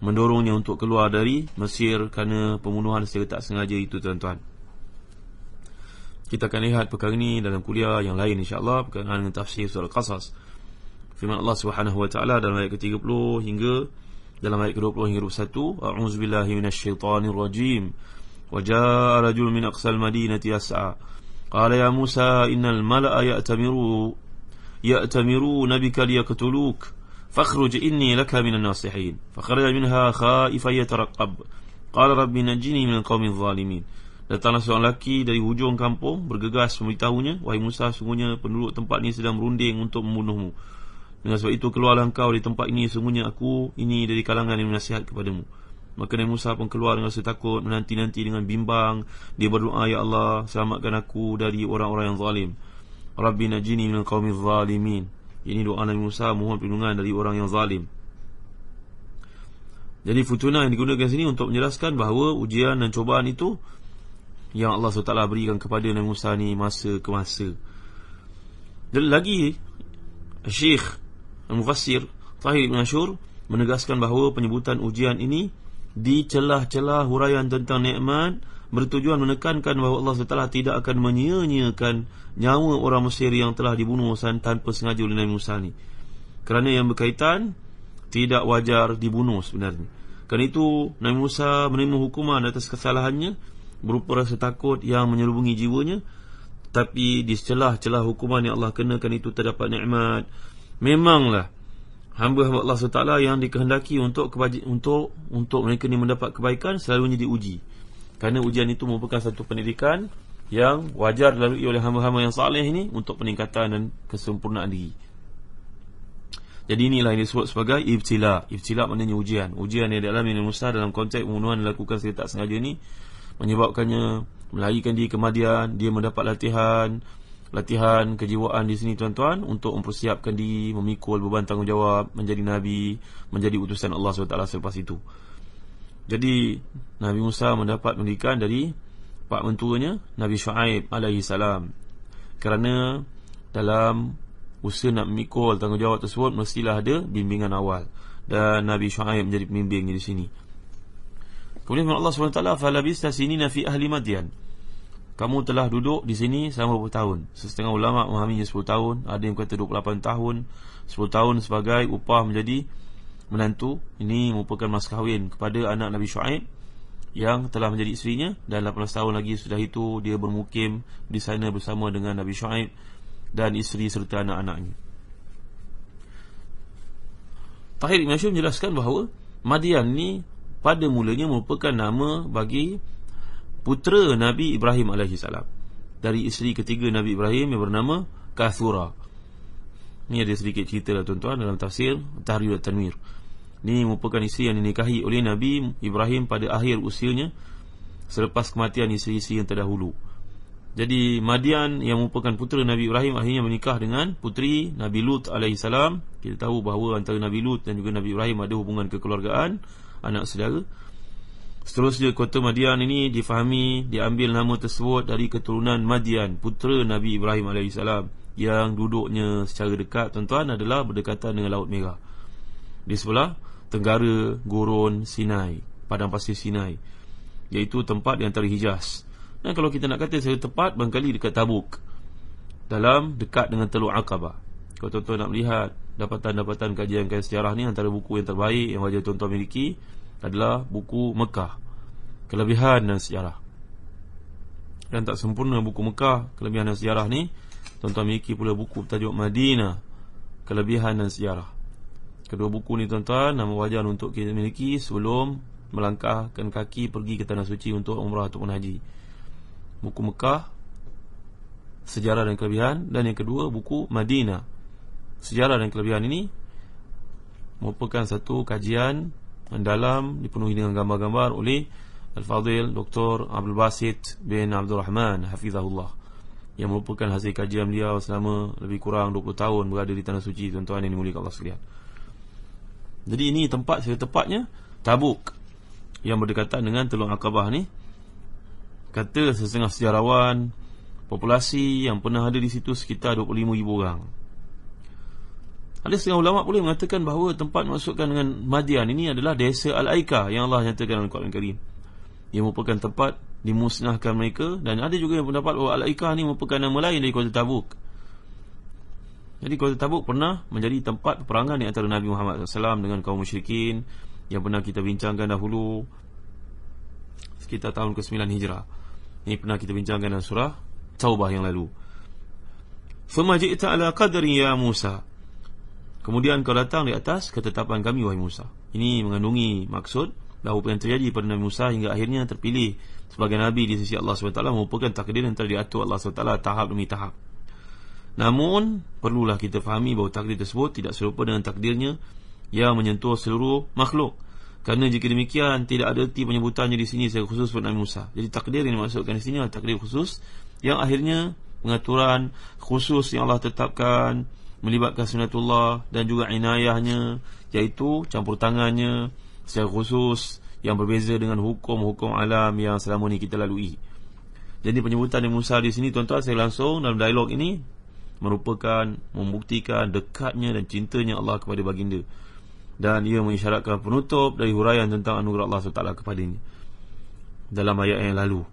[SPEAKER 1] mendorongnya untuk keluar dari Mesir kerana pembunuhan secara tak sengaja itu, tuan-tuan. Kita akan lihat perkara ini dalam kuliah yang lain insya-Allah, berkenaan dengan tafsir surah Al-Qasas. Firman Allah Subhanahu wa taala dalam ayat ke-30 hingga dalam ayat ke-20 hingga 21, a'udzubillahi minasyaitonir rajim. Wa jaa'a rajulun min aqsal madinati yas'a. Qala ya Musa innal mala'a ya'tamiruna bika liyaqtuluk fakhruj inni laka minan nasihin. Fakharaja minha khaifan yatarqab. Qala rabbi najini minal qaumiz zalimin. Datanglah seorang lelaki dari hujung kampung bergegas memberitahunya, wahai Musa, sungguhnya penduduk tempat ini sedang berunding untuk membunuhmu. Dengan sebab itu keluarlah engkau dari tempat ini, sungguhnya aku ini dari kalangan yang menasihat kepadamu. Maka Nabi Musa pun keluar dengan rasa takut, menanti-nanti dengan bimbang. Dia berdoa, ya Allah, selamatkan aku dari orang-orang yang zalim. Rabbi najini minal qaumiz zalimin. Ini doa Nabi Musa, mohon perlindungan dari orang yang zalim. Jadi futuna yang digunakan sini untuk menjelaskan bahawa ujian dan cobaan itu yang Allah SWT berikan kepada Nabi Musa ni masa ke masa. Dan lagi Syekh Al-Mufassir Tahir Ibn Ashur menegaskan bahawa penyebutan ujian ini di celah-celah huraian tentang nikmat bertujuan menekankan bahawa Allah SWT tidak akan menyia-nyiakan nyawa orang Mesir yang telah dibunuh tanpa sengaja oleh Nabi Musa ni. Kerana yang berkaitan tidak wajar dibunuh sebenarnya. Kerana itu Nabi Musa menerima hukuman atas kesalahannya berupa rasa takut yang menyelubungi jiwanya. Tapi di celah-celah hukuman yang Allah kenakan itu terdapat nikmat. Memanglah hamba-hamba Allah SWT yang dikehendaki untuk mereka ni mendapat kebaikan selalunya diuji. Kerana ujian itu merupakan satu pendidikan yang wajar dilalui oleh hamba-hamba yang saleh ini untuk peningkatan dan kesempurnaan diri. Jadi inilah yang disebut sebagai ibtila. Ibtila maknanya ujian. Ujian yang dialami Nabi Musa dalam konteks pembunuhan dilakukan secara tak sengaja ini menyebabkannya melarikan diri ke Madian. Dia mendapat latihan kejiwaan di sini tuan-tuan, untuk mempersiapkan diri memikul beban tanggungjawab menjadi Nabi, menjadi utusan Allah SWT selepas itu. Jadi Nabi Musa mendapat pendidikan dari pak mentuanya Nabi Shu'aib alaihi salam. Kerana dalam usaha nak memikul tanggungjawab tersebut mestilah ada bimbingan awal, dan Nabi Shu'aib menjadi pembimbingnya di sini. Kemudian Allah SWT, falabista sinina fi ahli Madian. Kamu telah duduk di sini selama berapa tahun? Setengah ulama memahaminya 10 tahun, ada yang kata 28 tahun. 10 tahun sebagai upah menjadi menantu. Ini merupakan mas kahwin kepada anak Nabi Shu'aib yang telah menjadi isterinya, dan 18 tahun lagi sudah itu dia bermukim di sana bersama dengan Nabi Shu'aib dan isteri serta anak-anaknya. Tahir Ibn Hashim menjelaskan bahawa Madian ni pada mulanya merupakan nama bagi putera Nabi Ibrahim AS, dari isteri ketiga Nabi Ibrahim yang bernama Kathura. Ini ada sedikit cerita lah tuan-tuan dalam tafsir Tahrir dan Tanwir. Ini merupakan isteri yang dinikahi oleh Nabi Ibrahim pada akhir usianya selepas kematian isteri-isteri yang terdahulu. Jadi Madian yang merupakan putera Nabi Ibrahim akhirnya menikah dengan puteri Nabi Lut AS. Kita tahu bahawa antara Nabi Lut dan juga Nabi Ibrahim ada hubungan kekeluargaan, anak saudara. Seterusnya kota Madian ini difahami diambil nama tersebut dari keturunan Madian, putera Nabi Ibrahim AS, yang duduknya secara dekat tuan-tuan adalah berdekatan dengan Laut Merah, di sebelah tenggara gurun Sinai, padang pasir Sinai, iaitu tempat di antara Hijaz. Dan kalau kita nak kata secara tepat, barangkali dekat Tabuk, dalam dekat dengan Teluk Aqabah. Kalau tuan-tuan nak melihat dapatan-dapatan kajian sejarah ni, antara buku yang terbaik yang wajar tuan-tuan miliki adalah buku Mekah, Kelebihan dan Sejarah. Dan tak sempurna buku Mekah, Kelebihan dan Sejarah ni, tuan-tuan miliki pula buku bertajuk Madinah, Kelebihan dan Sejarah. Kedua buku ni tuan-tuan nama wajar untuk kita miliki sebelum melangkahkan kaki pergi ke Tanah Suci untuk umrah ataupun haji. Buku Mekah, Sejarah dan Kelebihan, dan yang kedua buku Madinah, Sejarah dan Kelebihan. Ini merupakan satu kajian mendalam dipenuhi dengan gambar-gambar oleh Al-Fadhil Dr. Abdul Basit bin Abdul Rahman Hafizahullah, yang merupakan hasil kajian beliau selama lebih kurang 20 tahun berada di Tanah Suci tuan-tuan yang dimuliakan Allah sekalian. Jadi ini tempat secara tepatnya Tabuk yang berdekatan dengan Teluk Aqabah ni. Kata setengah sejarawan, populasi yang pernah ada di situ sekitar 25,000 orang. Ada setengah ulama boleh mengatakan bahawa tempat masukkan dengan Madian ini adalah desa Al-Aika yang Allah nyatakan dalam Al-Quran Karim, yang merupakan tempat dimusnahkan mereka. Dan ada juga yang pendapat bahawa Al-Aika ni merupakan nama lain dari kota Tabuk. Jadi kota Tabuk pernah menjadi tempat peperangan di antara Nabi Muhammad SAW dengan kaum musyrikin, yang pernah kita bincangkan dahulu sekitar tahun ke-9 Hijrah. Ini pernah kita bincangkan dalam surah Taubah yang lalu. Thumma ji'ta ala qadri ya Musa, kemudian kau datang di atas ketetapan kami wahai Musa. Ini mengandungi maksud bahawa apa yang terjadi pada Nabi Musa hingga akhirnya terpilih sebagai Nabi di sisi Allah SWT merupakan takdir yang telah diatur Allah SWT tahap demi tahap. Namun perlulah kita fahami bahawa takdir tersebut tidak serupa dengan takdirnya yang menyentuh seluruh makhluk. Kerana jika demikian, tidak ada erti penyebutannya di sini secara khusus pada Nabi Musa. Jadi takdir yang dimaksudkan di sini adalah takdir khusus yang akhirnya pengaturan khusus yang Allah tetapkan melibatkan sunnatullah dan juga inayahnya, iaitu campur tangannya secara khusus yang berbeza dengan hukum-hukum alam yang selama ini kita lalui. Jadi penyebutan Nabi Musa di sini tuan-tuan saya langsung dalam dialog ini merupakan membuktikan dekatnya dan cintanya Allah kepada baginda, dan ia mengisyaratkan penutup dari huraian tentang anugerah Allah SWT kepadanya dalam ayat yang lalu.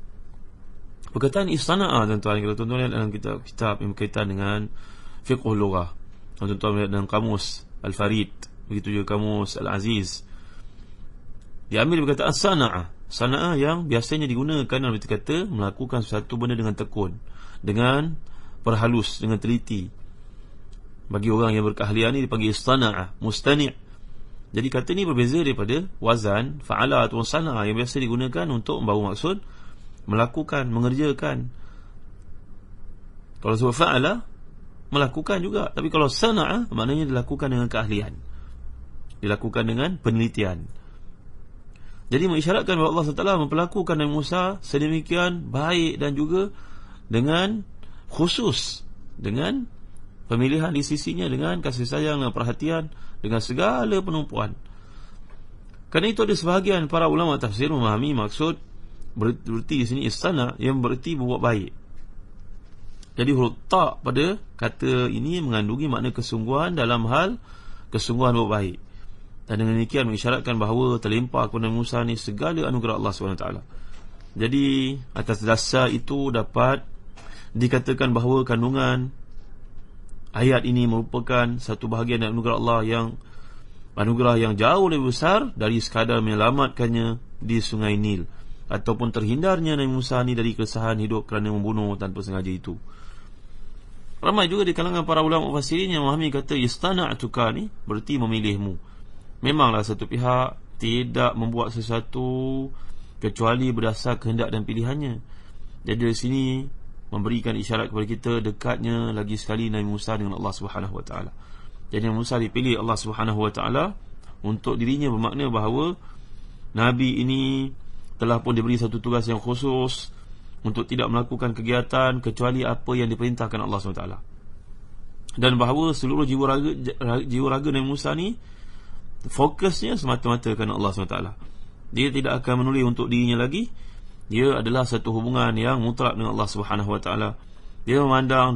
[SPEAKER 1] Perkataan istana'ah tuan-tuan, kalau tuan-tuan lihat dalam kitab yang berkaitan dengan fiqh lughah, tuan-tuan lihat dalam kamus Al-Farid begitu juga kamus Al-Aziz. Diambil perkataan sana'ah. Sana'ah yang biasanya digunakan dalam arti kata melakukan sesuatu benda dengan tekun, dengan perhalus, dengan teliti. Bagi orang yang berkeahlian ni dipanggil sana'ah, mustani'. Jadi kata ni berbeza daripada wazan fa'ala atau sana'ah yang biasa digunakan untuk membawa maksud melakukan, mengerjakan. Kalau sebut fa'ala, melakukan juga. Tapi kalau sana'ah, maknanya dilakukan dengan keahlian, dilakukan dengan penelitian. Jadi mengisyaratkan bahawa Allah SWT memperlakukan Nabi Musa sedemikian baik dan juga dengan khusus, dengan pemilihan di sisinya, dengan kasih sayang dan perhatian, dengan segala penumpuan. Kerana itu ada sebahagian para ulama tafsir memahami maksud bererti di sini istana yang bererti berbuat baik. Jadi huruf ta pada kata ini mengandungi makna kesungguhan dalam hal kesungguhan berbuat baik. Dan dengan demikian mengisyaratkan bahawa terlimpah kepada Musa ni segala anugerah Allah SWT. Jadi atas dasar itu dapat dikatakan bahawa kandungan ayat ini merupakan satu bahagian dari anugerah Allah, yang anugerah yang jauh lebih besar dari sekadar menyelamatkannya di sungai Nil, ataupun terhindarnya Nabi Musa ni dari keresahan hidup kerana membunuh tanpa sengaja itu. Ramai juga di kalangan para ulama mufassirin yang memahami kata istana'tuka ni berarti memilihmu. Memanglah satu pihak tidak membuat sesuatu kecuali berdasar kehendak dan pilihannya. Jadi dari sini memberikan isyarat kepada kita dekatnya lagi sekali Nabi Musa dengan Allah SWT. Jadi Nabi Musa dipilih Allah SWT untuk dirinya, bermakna bahawa Nabi ini telah pun diberi satu tugas yang khusus untuk tidak melakukan kegiatan kecuali apa yang diperintahkan Allah SWT. Dan bahawa seluruh jiwa raga Nabi Musa ni fokusnya semata-mata kerana Allah SWT. Dia tidak akan menulis untuk dirinya lagi. Dia adalah satu hubungan yang mutlak dengan Allah SWT. Dia memandang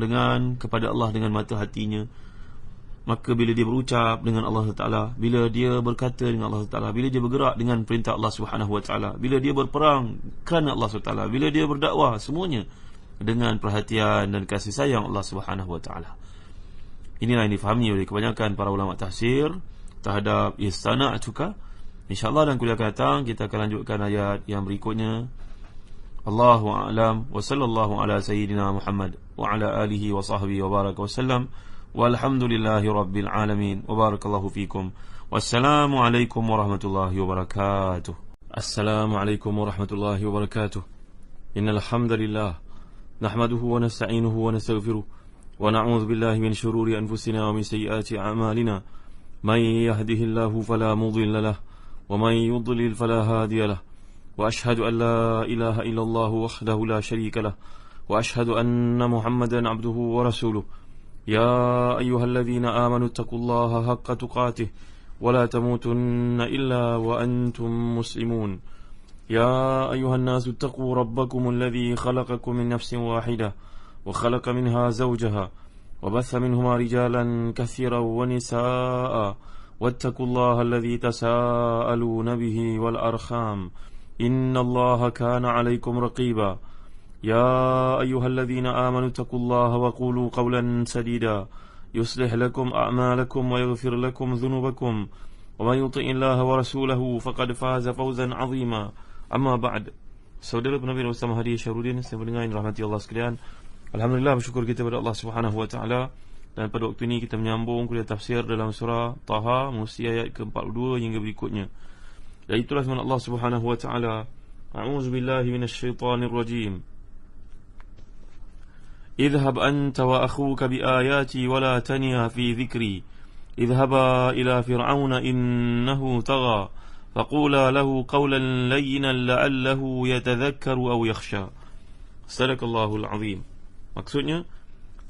[SPEAKER 1] kepada Allah dengan mata hatinya. Maka bila dia berucap dengan Allah SWT, bila dia berkata dengan Allah SWT, bila dia bergerak dengan perintah Allah SWT, bila dia berperang kerana Allah SWT, bila dia berdakwah, semuanya dengan perhatian dan kasih sayang Allah SWT. Inilah yang difahami oleh kebanyakan para ulama tafsir terhadap istana'tuka. InsyaAllah dalam kuliah akan datang kita akan lanjutkan ayat yang berikutnya. Allahu a'lam wa sallallahu ala sayyidina Muhammad wa ala alihi wa sahbihi wa baraka wa sallam. Walhamdulillahi rabbil alamin. Wa barakallahu fikum. Wassalamu alaikum warahmatullahi wabarakatuh. Assalamu alaikum warahmatullahi wabarakatuh. Innal hamdalillah nahmaduhu wa nasta'inuhu wa nastaghfiruh wa na'udzu billahi min shururi anfusina wa min sayyiati a'malina. من يهده الله فلا مضل له ومن يضلل فلا هادي له وأشهد أن لا إله إلا الله وحده لا شريك له وأشهد أن محمدا عبده ورسوله. يا أيها الذين آمنوا اتقوا الله حق تقاته ولا تموتن إلا وأنتم مسلمون. يا أيها الناس اتقوا ربكم الذي خلقكم من نفس واحدة وخلق منها زوجها وبث منهما رجالا كثيرا ونساء واتقوا الله الذي تساءلون به والأرحام إن الله كان عليكم رقيبا. يا أيها الذين آمنوا اتقوا الله وقولوا قولا سديدا يصلح لكم أعمالكم ويغفر لكم ذنوبكم ومن يطع الله ورسوله فقد فاز فوزا عظيما. أما بعد. Saudara penabi Ustaz Mahdi Syarudin, saya mendengar rahmati Allah sekalian. Alhamdulillah, bersyukur kita kepada Allah Subhanahu wa taala, dan pada waktu ini kita menyambung kuliah tafsir dalam surah Taha, musti ayat ke-42 hingga berikutnya. Dan itulah firman Allah Subhanahu wa taala, A'udzu billahi minasyaitonir rajim. Idhhab anta wa akhuka bi ayati wa la taniya fi dhikri. Idhhaba ila fir'auna innahu tagha. Faqula lahu qawlan layyinan la'allahu yatadhakkaru aw yakhsha. Sadaqallahul azim. Maksudnya,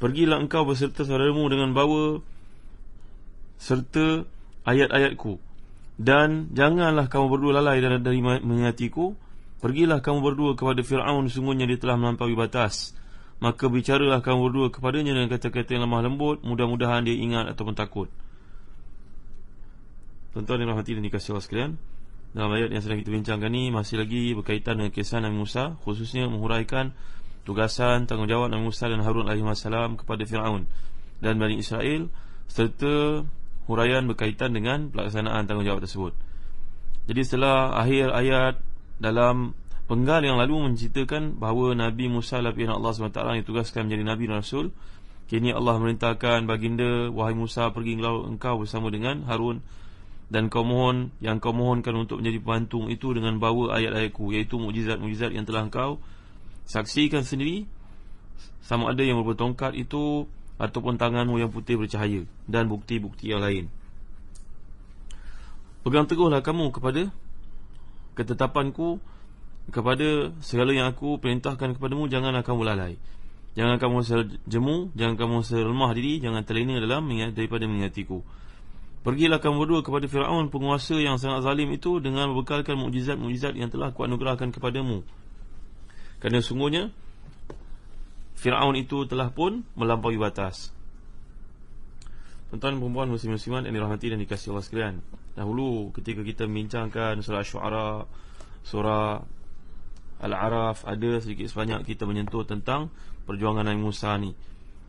[SPEAKER 1] pergilah engkau beserta saudaramu dengan bawa serta ayat-ayatku, dan janganlah kamu berdua lalai dari menghayatiku. Pergilah kamu berdua kepada Fir'aun, sungguhnya dia telah melampaui batas. Maka bicaralah kamu berdua kepadanya dengan kata-kata yang lemah lembut, mudah-mudahan dia ingat ataupun takut. Tuan-tuan yang rahmati dan dikasihi Allah sekalian, dalam ayat yang sedang kita bincangkan ini masih lagi berkaitan dengan kisah Nabi Musa, khususnya menghuraikan tugasan tanggungjawab Nabi Musa dan Harun alaihissalam kepada Fir'aun dan Bani Israel, serta huraian berkaitan dengan pelaksanaan tanggungjawab tersebut. Jadi setelah akhir ayat dalam penggal yang lalu menceritakan bahawa Nabi Musa lapian Allah SWT yang ditugaskan menjadi Nabi dan Rasul, kini Allah merintahkan baginda, wahai Musa, pergi engkau bersama dengan Harun, dan kau mohonkan untuk menjadi pembantu itu dengan bawa ayat-ayatku, iaitu mukjizat-mukjizat yang telah engkau saksikan sendiri, sama ada yang berupa tongkat itu ataupun tanganmu yang putih bercahaya, dan bukti-bukti yang lain. Pegang teguhlah kamu kepada ketetapanku, kepada segala yang aku perintahkan kepadamu. Janganlah kamu lalai, jangan kamu sejemu, jangan kamu seremah diri, jangan terlena daripada mengingatiku. Pergilah kamu berdua kepada Fir'aun, penguasa yang sangat zalim itu, dengan membekalkan mukjizat-mukjizat yang telah kuanugerahkan kepadamu. Kerana sungguhnya Fir'aun itu telah pun melampaui batas. Tuan-tuan, perempuan, muslim-muslimat yang dirahmati dan dikasihi Allah sekalian, dahulu ketika kita membincangkan surah Syu'ara, surah Al-A'raf, ada sedikit sebanyak kita menyentuh tentang perjuangan Nabi Musa ni,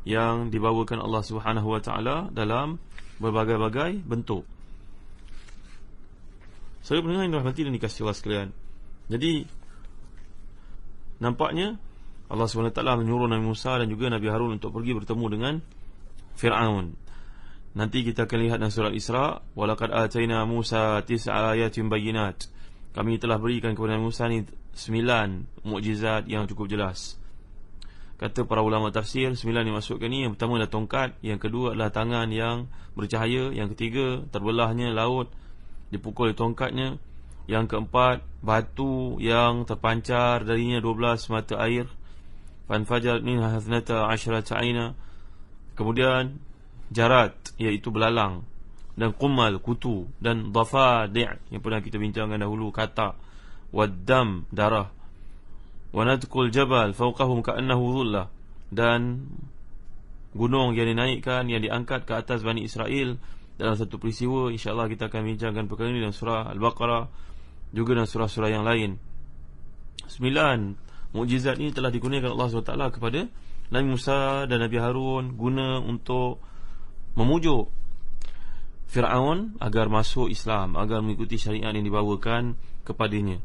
[SPEAKER 1] yang dibawakan Allah Subhanahu Wa Taala dalam berbagai-bagai bentuk. Saya pendengar yang dirahmati dan dikasihi Allah sekalian, jadi nampaknya Allah SWT menyuruh Nabi Musa dan juga Nabi Harun untuk pergi bertemu dengan Fir'aun. Nanti kita akan lihat dalam surah Isra, walaqad ataina Musa 9 ayatin bayyinat. Kami telah berikan kepada Musa ni 9 mukjizat yang cukup jelas. Kata para ulama tafsir, 9 yang masukkan ni, yang pertama adalah tongkat, yang kedua adalah tangan yang bercahaya, yang ketiga terbelahnya laut dipukul tongkatnya, yang keempat batu yang terpancar darinya 12 mata air, fanfajar minha 12 aina. Kemudian jarat, iaitu belalang, dan qummal, kutu, dan dhafadi' yang pernah kita bincangkan dahulu, kata, waddam, darah, wanadkul jabal fawqahum ka'annahu dhullah, dan gunung yang dinaikkan, yang diangkat ke atas Bani Israel dalam satu peristiwa. InsyaAllah kita akan bincangkan perkara ini dalam surah Al-Baqarah, juga dalam surah-surah yang lain. 9 mukjizat ini telah dikurniakan Allah SWT kepada Nabi Musa dan Nabi Harun, guna untuk memujuk Fir'aun agar masuk Islam, agar mengikuti syariat yang dibawakan kepadanya.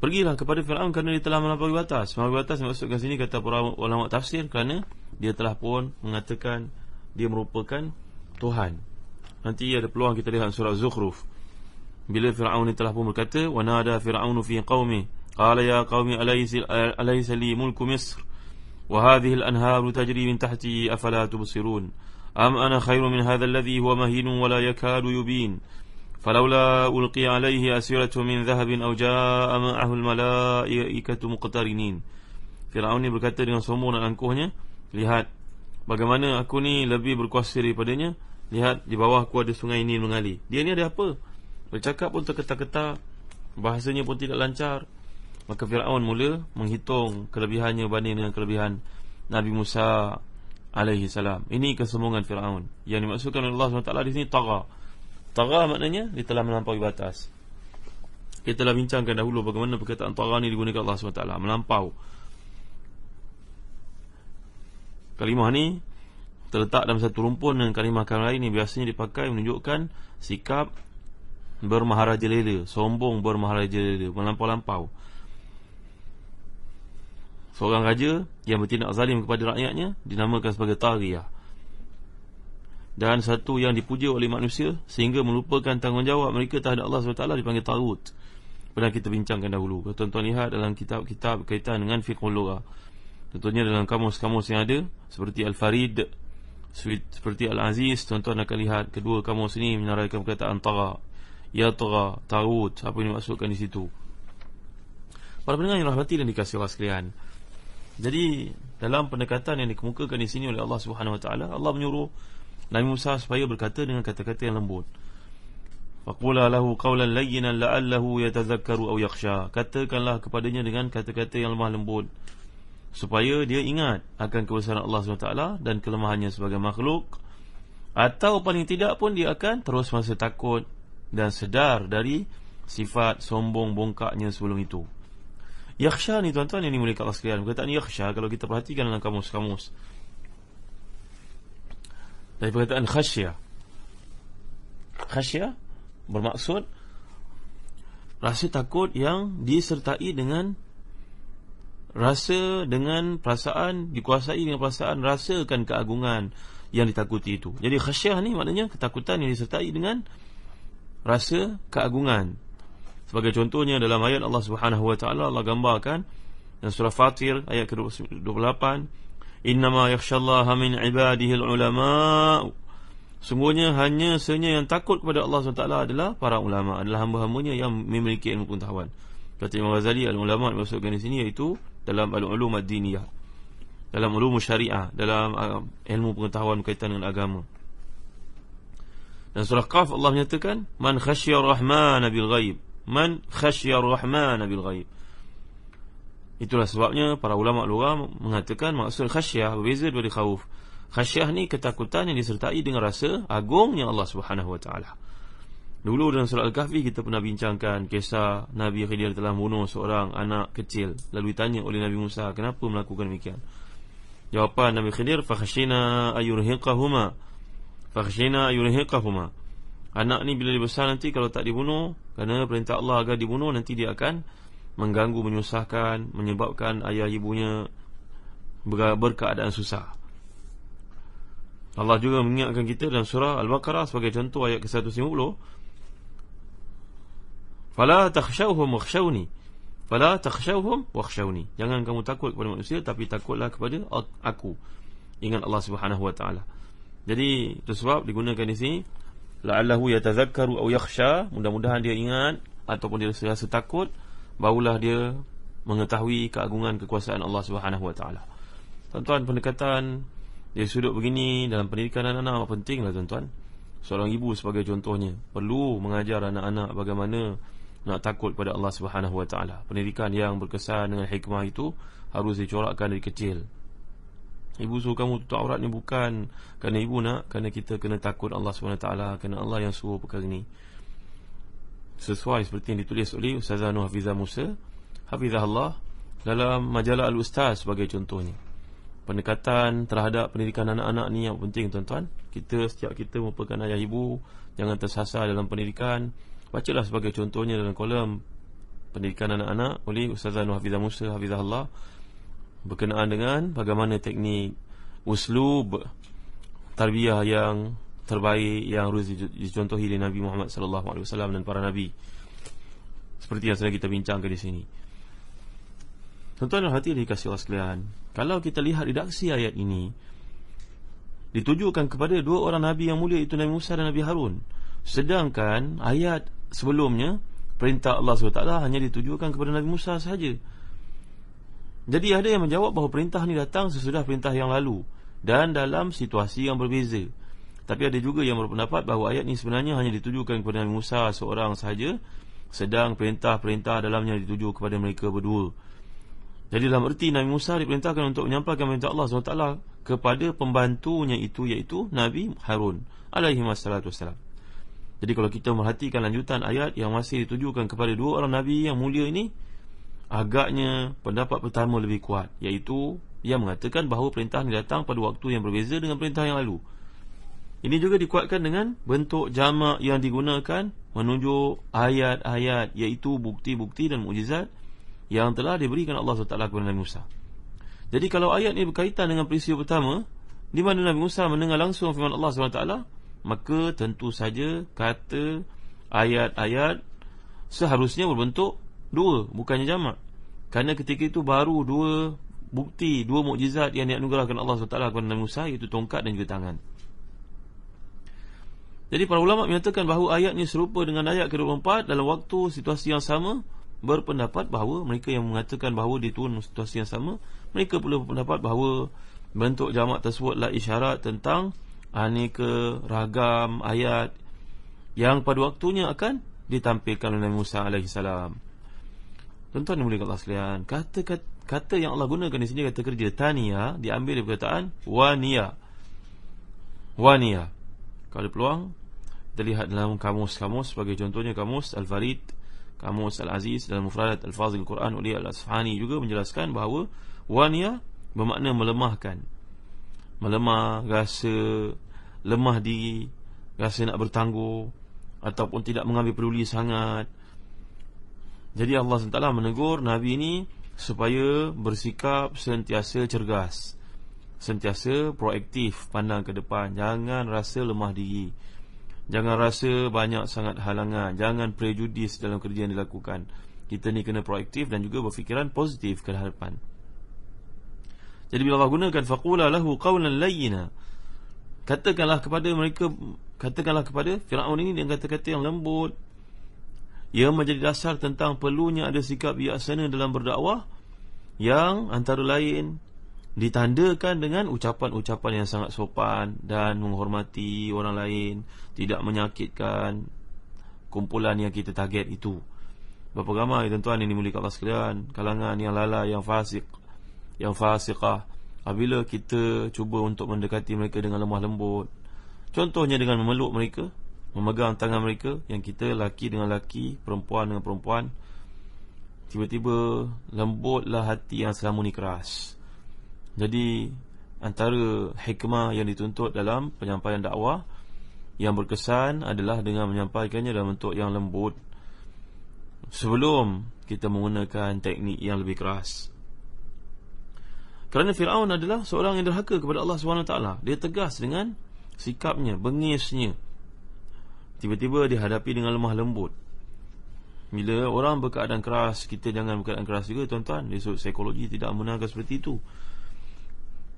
[SPEAKER 1] Pergilah kepada Fir'aun kerana dia telah melampaui batas. Melampaui batas maksudkan sini, kata para ulama tafsir, kerana dia telah pun mengatakan dia merupakan Tuhan. Nanti ada peluang kita lihat surah Zukhruf, bila Fir'aun ni telah pun berkata, wa nada fir'aunu fi qaumi qala ya qaumi alaysa li mulku misr wa hadhihi al-anharu tajri min tahti afala tubsirun am ana khairu min hadha alladhi huwa mahinun wa la yakadu yubin falawla ulqiya alayhi asiratu min dhahabin aw jaa ma'ahu al-malaikatu muqtarinin. Fir'aun ni berkata dengan sombong dan angkuhnya, lihat bagaimana aku ni lebih berkuasa daripadanya, lihat di bawah aku ada sungai Nil mengalir. Dia ni ada apa? Bercakap pun terketar-ketar, bahasanya pun tidak lancar. Maka Fir'aun mula menghitung kelebihannya banding dengan kelebihan Nabi Musa alaihi salam. Ini kesombongan Fir'aun. Yang dimaksudkan oleh Allah SWT di sini tagha. Tagha maknanya dia telah melampaui batas. Kita telah bincangkan dahulu bagaimana perkataan tagha ni digunakan Allah SWT, melampau. Kalimah ni terletak dalam satu rumpun dengan kalimah-kalimah lain ni biasanya dipakai menunjukkan sikap bermaharajalela, sombong bermaharajalela, melampau-lampau. Seorang raja yang bertindak zalim kepada rakyatnya dinamakan sebagai taghiyah. Dan satu yang dipuja oleh manusia sehingga melupakan tanggungjawab mereka terhadap Allah SWT dipanggil taghut. Pernah kita bincangkan dahulu. Kalau tuan-tuan lihat dalam kitab-kitab berkaitan dengan fiqhul lughah, tentunya dalam kamus-kamus yang ada seperti Al-Farid, seperti Al-Aziz, tuan-tuan akan lihat kedua kamus ini menyeraikan perkataan tagha, yatgha, taghut, apa yang dimaksudkan di situ. Para pendengar yang rahmati dan dikasihi Allah sekalian, jadi dalam pendekatan yang dikemukakan di sini oleh Allah Subhanahu Wa Taala, Allah menyuruh Nabi Musa supaya berkata dengan kata-kata yang lembut. Faqula lahu qawlan layyinan la'allahu yatadhakkaru aw yakhsha. Katakanlah kepadanya dengan kata-kata yang lemah lembut supaya dia ingat akan kebesaran Allah SWT dan kelemahannya sebagai makhluk, atau paling tidak pun dia akan terus merasa takut dan sedar dari sifat sombong bongkaknya sebelum itu. Yakhsha ni tuan-tuan yang dimuliakan Allah sekalian, perkataan yakhsha kalau kita perhatikan dalam kamus-kamus, dari perkataan khasyah. khasyah bermaksud rasa takut yang disertai dengan rasa, dengan perasaan, dikuasai dengan perasaan rasakan keagungan yang ditakuti itu. Jadi khasyah ni maknanya ketakutan yang disertai dengan rasa keagungan. Sebagai contohnya dalam ayat Allah Subhanahu wa taala, Allah gambarkan dalam surah Fatir ayat ke-28, innama yakhshallaha min ibadihi ulama. Sungguhnya hanya senya yang takut kepada Allah SWT adalah para ulama, adalah hamba-hambanya yang memiliki ilmu pengetahuan. Kata Imam Ghazali, al-ulama maksudkan di sini iaitu dalam al-ulum ad-diniyah, dalam ulum syariah, dalam ilmu pengetahuan berkaitan dengan agama. Dan surah Qaf Allah menyatakan man khasyar rahmana bil ghaib, man khasyar rahmana bil ghaib. Itulah sebabnya para ulama lughah mengatakan maksud khasyah berbeza daripada khauf. Khasyah ni ketakutan yang disertai dengan rasa agungnya Allah Subhanahu wa taala. Dulu dalam surah Al-Kahfi kita pernah bincangkan kisah Nabi Khidir telah membunuh seorang anak kecil, lalu ditanya oleh Nabi Musa, kenapa melakukan demikian? Jawapan Nabi Khidir, fakhashina ayurhiqahuma, fakhashina ayurhiqahuma. Anak ni bila dia besar nanti kalau tak dibunuh, kerana perintah Allah agar dibunuh, nanti dia akan mengganggu, menyusahkan, menyebabkan ayah ibunya berkeadaan susah. Allah juga mengingatkan kita dalam surah Al-Baqarah sebagai contoh ayat ke-150, fala takhshawhum wakhshawni, fala takhshawhum wakhshawni. Jangan kamu takut kepada manusia, tapi takutlah kepada aku. Ingat Allah Subhanahu wa taala. Jadi itu sebab digunakan di sini la'allahu yatadhakkaru aw yakhsha, mudah-mudahan dia ingat ataupun dia rasa takut, barulah dia mengetahui keagungan kekuasaan Allah Subhanahu wa taala. Tuan-tuan, pendekatan dari sudut begini dalam pendidikan anak-anak pentinglah tuan-tuan. Seorang ibu sebagai contohnya perlu mengajar anak-anak bagaimana nak takut kepada Allah Subhanahu wa taala. Pendidikan yang berkesan dengan hikmah itu harus dicorakkan dari kecil. Ibu suruh kamu tutup aurat ni bukan kerana ibu nak, kerana kita kena takut Allah Subhanahu wa taala, kerana Allah yang suruh perkara ni. Sesuai seperti yang ditulis oleh Ustazah Nur Hafizah Musa, hafizahullah, dalam majalah Al-Ustaz sebagai contohnya. Pendekatan terhadap pendidikan anak-anak ni yang penting tuan-tuan. Setiap kita merupakan ayah ibu, jangan tersasar dalam pendidikan. Bacalah sebagai contohnya dalam kolom pendidikan anak-anak oleh Ustazah Nur Hafizah Musa, hafizahullah, berkenaan dengan bagaimana teknik uslub tarbiyah yang terbaik yang harus dicontohi oleh Nabi Muhammad SAW dan para nabi, seperti yang sedang kita bincangkan di sini. Tuan-tuan dan hati dikasihi Allah sekalian, kalau kita lihat redaksi ayat ini ditujukan kepada dua orang Nabi yang mulia, itu Nabi Musa dan Nabi Harun. Sedangkan ayat sebelumnya perintah Allah SWT hanya ditujukan kepada Nabi Musa sahaja. Jadi ada yang menjawab bahawa perintah ni datang sesudah perintah yang lalu dan dalam situasi yang berbeza. Tapi ada juga yang berpendapat bahawa ayat ni sebenarnya hanya ditujukan kepada Nabi Musa seorang sahaja, sedang perintah-perintah dalamnya dituju kepada mereka berdua. Jadi dalam erti Nabi Musa diperintahkan untuk menyampaikan perintah Allah SWT kepada pembantunya itu, iaitu Nabi Harun alaihi wassalatu wassalam. Jadi kalau kita merhatikan lanjutan ayat yang masih ditujukan kepada dua orang Nabi yang mulia ini, agaknya pendapat pertama lebih kuat, iaitu yang mengatakan bahawa perintah ini datang pada waktu yang berbeza dengan perintah yang lalu. Ini juga dikuatkan dengan bentuk jamak yang digunakan menunjuk ayat-ayat, iaitu bukti-bukti dan mukjizat yang telah diberikan Allah SWT kepada Nabi Musa. Jadi kalau ayat ini berkaitan dengan peristiwa pertama, di mana Nabi Musa mendengar langsung firman Allah SWT, maka tentu saja kata ayat-ayat seharusnya berbentuk dua, bukannya jamak. Kerana ketika itu baru dua bukti, dua mukjizat yang dianugerahkan Allah SWT kepada Nabi Musa, iaitu tongkat dan juga tangan. Jadi para ulama menyatakan bahawa ayat ini serupa dengan ayat ke-24 dalam waktu situasi yang sama. Berpendapat bahawa mereka yang mengatakan bahawa diturun situasi yang sama, mereka perlu berpendapat bahawa bentuk jamak tersebutlah isyarat tentang aneka ragam ayat yang pada waktunya akan ditampilkan oleh Nabi Musa AS. Tuan-tuan yang mulia Allah sekalian, kata yang Allah gunakan di sini, kata kerja taniya, diambil dari perkataan waniya. Waniya, kalau ada peluang kita lihat dalam kamus-kamus, sebagai contohnya kamus Al-Farid, kamus Al-Aziz dalam Mufradat Al-Fazil Al-Quran oleh Al-Asfahani juga menjelaskan bahawa waniya bermakna melemahkan, melemah, rasa lemah diri, rasa nak bertangguh, ataupun tidak mengambil peduli sangat. Jadi Allah SWT menegur Nabi ini supaya bersikap sentiasa cergas, sentiasa proaktif, pandang ke depan. Jangan rasa lemah diri, jangan rasa banyak sangat halangan, jangan prejudis dalam kerja yang dilakukan. Kita ni kena proaktif dan juga berfikiran positif ke hadapan. Jadi bila Allah gunakan faqula lahu qawlan layyina, katakanlah kepada Firaun ini dengan kata-kata yang lembut. Ia menjadi dasar tentang perlunya ada sikap bijaksana dalam berdakwah, yang antara lain ditandakan dengan ucapan-ucapan yang sangat sopan dan menghormati orang lain, tidak menyakitkan kumpulan yang kita target itu. Berapa ramai tuan-tuan ini mulia Allah sekalian, kalangan yang lalai, yang fasik, yang fasiqah, apabila kita cuba untuk mendekati mereka dengan lemah lembut, contohnya dengan memeluk mereka, memegang tangan mereka, yang kita laki dengan laki, perempuan dengan perempuan, tiba-tiba lembutlah hati yang selama ni keras. Jadi antara hikmah yang dituntut dalam penyampaian dakwah yang berkesan adalah dengan menyampaikannya dalam bentuk yang lembut, sebelum kita menggunakan teknik yang lebih keras. Kerana Firaun adalah seorang yang derhaka kepada Allah SWT. Dia tegas dengan sikapnya, bengisnya, tiba-tiba dihadapi dengan lemah lembut. Bila orang berkeadaan keras, kita jangan berkeadaan keras juga tuan-tuan. Dari sudut psikologi tidak membenarkan seperti itu.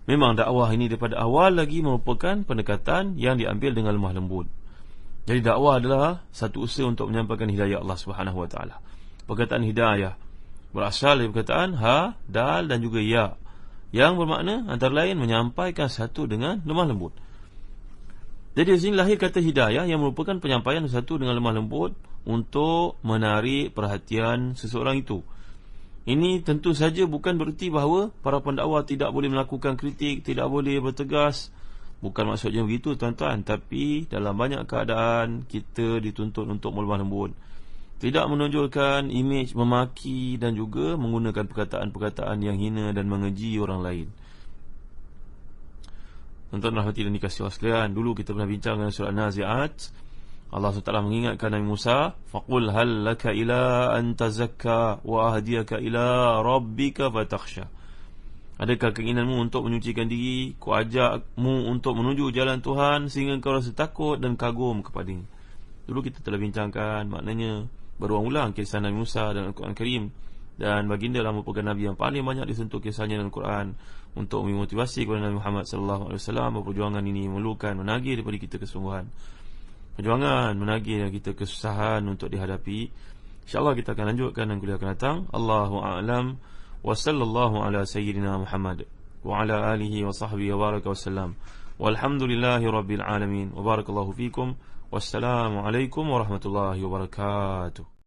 [SPEAKER 1] Memang dakwah ini daripada awal lagi merupakan pendekatan yang diambil dengan lemah lembut. Jadi dakwah adalah satu usaha untuk menyampaikan hidayah Allah SWT. Perkataan hidayah berasal dari perkataan ha, dal dan juga ya, yang bermakna antara lain menyampaikan satu dengan lemah lembut. Jadi di sini lahir kata hidayah yang merupakan penyampaian satu dengan lemah lembut untuk menarik perhatian seseorang itu. Ini tentu saja bukan bererti bahawa para pendakwah tidak boleh melakukan kritik, tidak boleh bertegas. Bukan maksudnya begitu tuan-tuan. Tapi dalam banyak keadaan kita dituntut untuk melemah lembut, tidak menonjolkan imej memaki dan juga menggunakan perkataan-perkataan yang hina dan mengeji orang lain. Tuan-tuan rahmati dan dikasihi Allah sekalian, dulu kita pernah bincang dengan surah Nazi'at. Allah SWT mengingatkan Nabi Musa, faqul hal laka ila an tazakka wa ahdiyaka ila rabbika fatakhsha. Adakah keinginanmu untuk menyucikan diri? Ku ajakmu untuk menuju jalan Tuhan sehingga kau rasa takut dan kagum kepadanya. Dulu kita telah bincangkan, maknanya berulang-ulang kisah Nabi Musa dalam Al-Quran Karim. Dan baginda lah merupakan Nabi yang paling banyak disentuh kisahnya dalam Al-Quran, untuk memotivasi kepada Nabi Muhammad SAW. Perjuangan ini memerlukan menagih daripada kita kesungguhan, perjuangan menagih dan kita kesusahan untuk dihadapi. InsyaAllah kita akan lanjutkan dan kuliah akan datang. Allahu a'lam. Wa sallallahu ala sayyidina Muhammad wa ala alihi wa sahbihi wa baraka wa sallam. Walhamdulillahi rabbil alamin. Wa barakallahu fikum. Wassalamu alaikum warahmatullahi wabarakatuh.